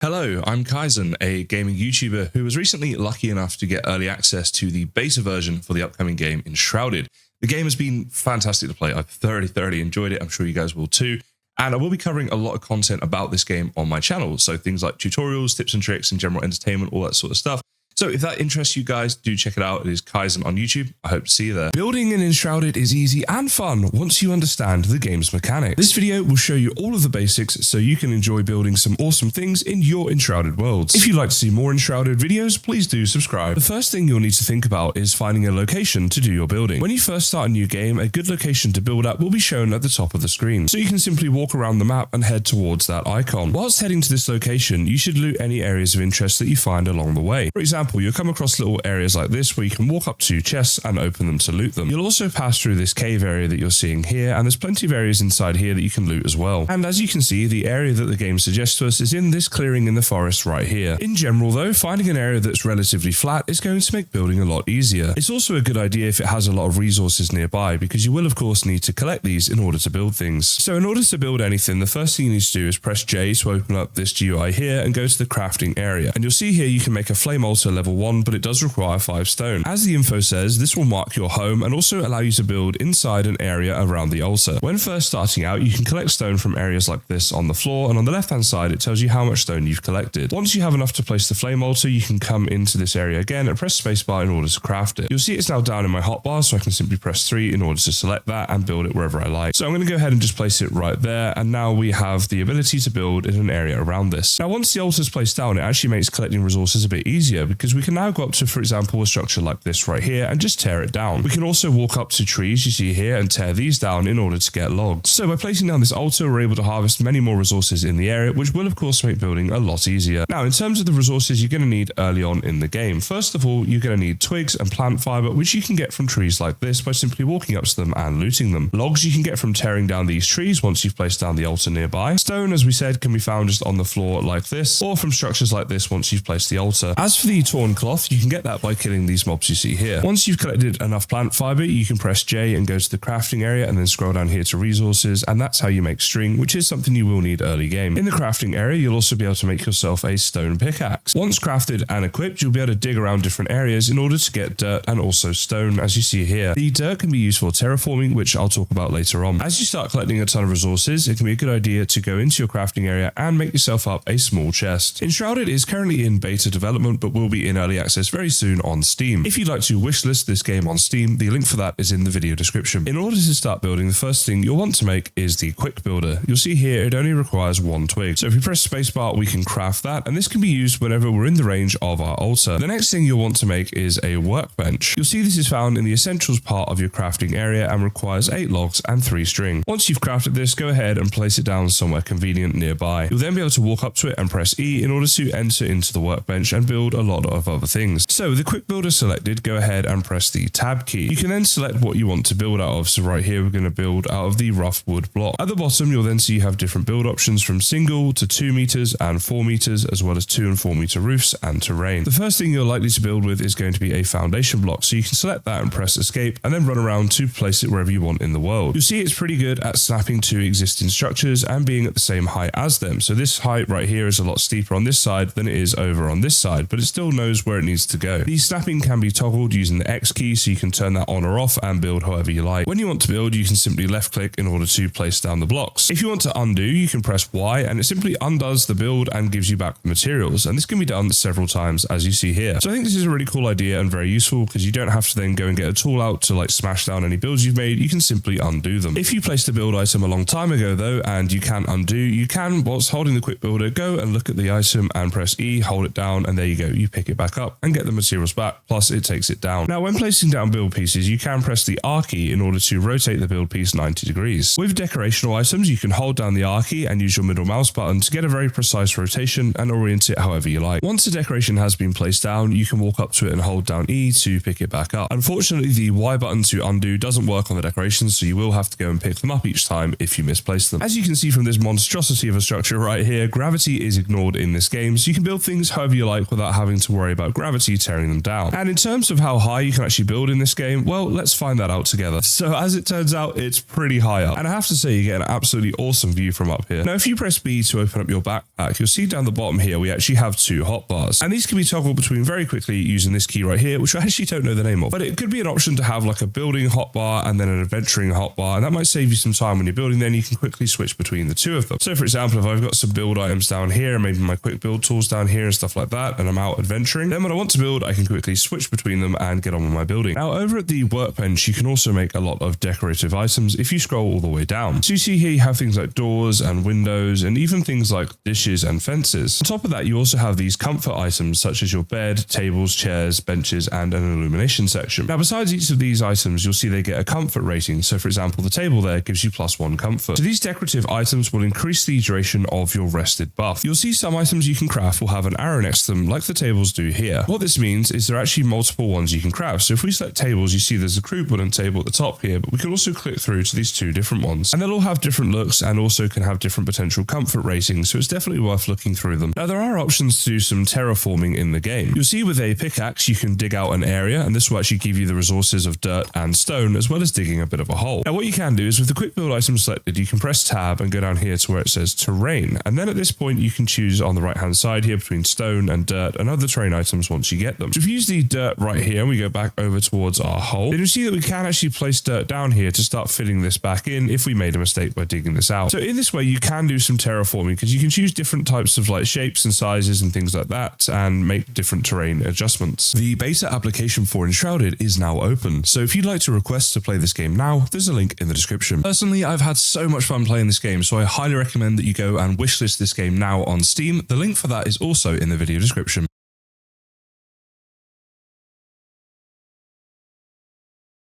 Hello, I'm Kaizen, a gaming YouTuber who was recently lucky enough to get early access to the beta version for the upcoming game Enshrouded. The game has been fantastic to play. I've thoroughly enjoyed it. I'm sure you guys will too. And I will be covering a lot of content about this game on my channel. So things like tutorials, tips and tricks, and general entertainment, all that sort of stuff. So if that interests you guys, do check it out. It is Kaizen on YouTube. I hope to see you there. Building in Enshrouded is easy and fun once you understand the game's mechanics. This video will show you all of the basics so you can enjoy building some awesome things in your Enshrouded worlds. If you'd like to see more Enshrouded videos, please do subscribe. The first thing you'll need to think about is finding a location to do your building. When you first start a new game, a good location to build at will be shown at the top of the screen. So you can simply walk around the map and head towards that icon. Whilst heading to this location, you should loot any areas of interest that you find along the way. For example, you'll come across little areas like this where you can walk up to chests and open them to loot them. You'll also pass through this cave area that you're seeing here, and there's plenty of areas inside here that you can loot as well. And as you can see, the area that the game suggests to us is in this clearing in the forest right here. In general though, finding an area that's relatively flat is going to make building a lot easier. It's also a good idea if it has a lot of resources nearby, because you will of course need to collect these in order to build things. So in order to build anything, the first thing you need to do is press J to open up this GUI here and go to the crafting area. And you'll see here you can make a flame altar level 1, but it does require 5 stone. As the info says, this will mark your home and also allow you to build inside an area around the altar. When first starting out, you can collect stone from areas like this on the floor, and on the left hand side it tells you how much stone you've collected. Once you have enough to place the flame altar, you can come into this area again and press spacebar in order to craft it. You'll see it's now down in my hotbar, so I can simply press 3 in order to select that and build it wherever I like. So I'm going to go ahead and just place it right there, and now we have the ability to build in an area around this. Now once the altar is placed down, it actually makes collecting resources a bit easier, because we can now go up to, for example, a structure like this right here and just tear it down. We can also walk up to trees you see here and tear these down in order to get logs. So by placing down this altar, we're able to harvest many more resources in the area, which will of course make building a lot easier. Now in terms of the resources you're going to need early on in the game, first of all you're going to need twigs and plant fiber, which you can get from trees like this by simply walking up to them and looting them. Logs you can get from tearing down these trees once you've placed down the altar nearby. Stone, as we said, can be found just on the floor like this, or from structures like this once you've placed the altar. As for the torn cloth, you can get that by killing these mobs you see here. Once you've collected enough plant fiber, you can press J and go to the crafting area and then scroll down here to resources, and that's how you make string, which is something you will need early game. In the crafting area, you'll also be able to make yourself a stone pickaxe. Once crafted and equipped, you'll be able to dig around different areas in order to get dirt and also stone, as you see here. The dirt can be used for terraforming, which I'll talk about later on. As you start collecting a ton of resources, it can be a good idea to go into your crafting area and make yourself up a small chest. Enshrouded is currently in beta development, but will be in early access very soon on Steam. If you'd like to wishlist this game on Steam, the link for that is in the video description. In order to start building, the first thing you'll want to make is the quick builder. You'll see here it only requires 1 twig. So if we press spacebar, we can craft that, and this can be used whenever we're in the range of our altar. The next thing you'll want to make is a workbench. You'll see this is found in the essentials part of your crafting area and requires 8 logs and 3 string. Once you've crafted this, go ahead and place it down somewhere convenient nearby. You'll then be able to walk up to it and press E in order to enter into the workbench and build a lot of other things. So with the quick builder selected, go ahead and press the tab key. You can then select what you want to build out of. So right here, we're going to build out of the rough wood block. At the bottom, you'll then see you have different build options from single to 2 meters and 4 meters, as well as 2 and 4 meter roofs and terrain. The first thing you're likely to build with is going to be a foundation block. So you can select that and press escape and then run around to place it wherever you want in the world. You'll see it's pretty good at snapping to existing structures and being at the same height as them. So this height right here is a lot steeper on this side than it is over on this side, but it still knows where it needs to go. The snapping can be toggled using the X key, so you can turn that on or off and build however you like. When you want to build, you can simply left click in order to place down the blocks. If you want to undo, you can press Y and it simply undoes the build and gives you back the materials, and this can be done several times as you see here. So I think this is a really cool idea and very useful, because you don't have to then go and get a tool out to like smash down any builds you've made. You can simply undo them. If you placed a build item a long time ago though and you can't undo, you can, whilst holding the quick builder, go and look at the item and press E, hold it down, and there you go, you pick it back up and get the materials back, plus it takes it down. Now when placing down build pieces, you can press the R key in order to rotate the build piece 90 degrees. With decorational items, you can hold down the R key and use your middle mouse button to get a very precise rotation and orient it however you like. Once a decoration has been placed down, you can walk up to it and hold down E to pick it back up. Unfortunately, the Y button to undo doesn't work on the decorations, so you will have to go and pick them up each time if you misplace them. As you can see from this monstrosity of a structure right here, gravity is ignored in this game, so you can build things however you like without having to worry about gravity tearing them down. And in terms of how high you can actually build in this game, well, let's find that out together. So as it turns out, it's pretty high up. And I have to say, you get an absolutely awesome view from up here. Now, if you press B to open up your backpack, you'll see down the bottom here, we actually have 2 hotbars. And these can be toggled between very quickly using this key right here, which I actually don't know the name of. But it could be an option to have like a building hotbar and then an adventuring hotbar. And that might save you some time when you're building, then you can quickly switch between the 2 of them. So for example, if I've got some build items down here, maybe my quick build tools down here and stuff like that, and I'm out adventuring, then when I want to build, I can quickly switch between them and get on with my building. Now, over at the workbench, you can also make a lot of decorative items if you scroll all the way down. So you see here, you have things like doors and windows, and even things like dishes and fences. On top of that, you also have these comfort items such as your bed, tables, chairs, benches, and an illumination section. Now, besides each of these items, you'll see they get a comfort rating. So for example, the table there gives you +1 comfort. So these decorative items will increase the duration of your rested buff. You'll see some items you can craft will have an arrow next to them, like the tables do here. What this means is there are actually multiple ones you can craft. So if we select tables, you see there's a crude wooden table at the top here, but we can also click through to these 2 different ones. And they'll all have different looks and also can have different potential comfort ratings, so it's definitely worth looking through them. Now, there are options to do some terraforming in the game. You'll see with a pickaxe, you can dig out an area, and this will actually give you the resources of dirt and stone, as well as digging a bit of a hole. Now, what you can do is with the quick build item selected, you can press tab and go down here to where it says terrain. And then at this point, you can choose on the right-hand side here between stone and dirt and other terrain items once you get them. So if you use the dirt right here and we go back over towards our hole, then you'll see that we can actually place dirt down here to start filling this back in if we made a mistake by digging this out. So in this way, you can do some terraforming because you can choose different types of like shapes and sizes and things like that and make different terrain adjustments. The beta application for Enshrouded is now open. So if you'd like to request to play this game now, there's a link in the description. Personally, I've had so much fun playing this game, so I highly recommend that you go and wishlist this game now on Steam. The link for that is also in the video description.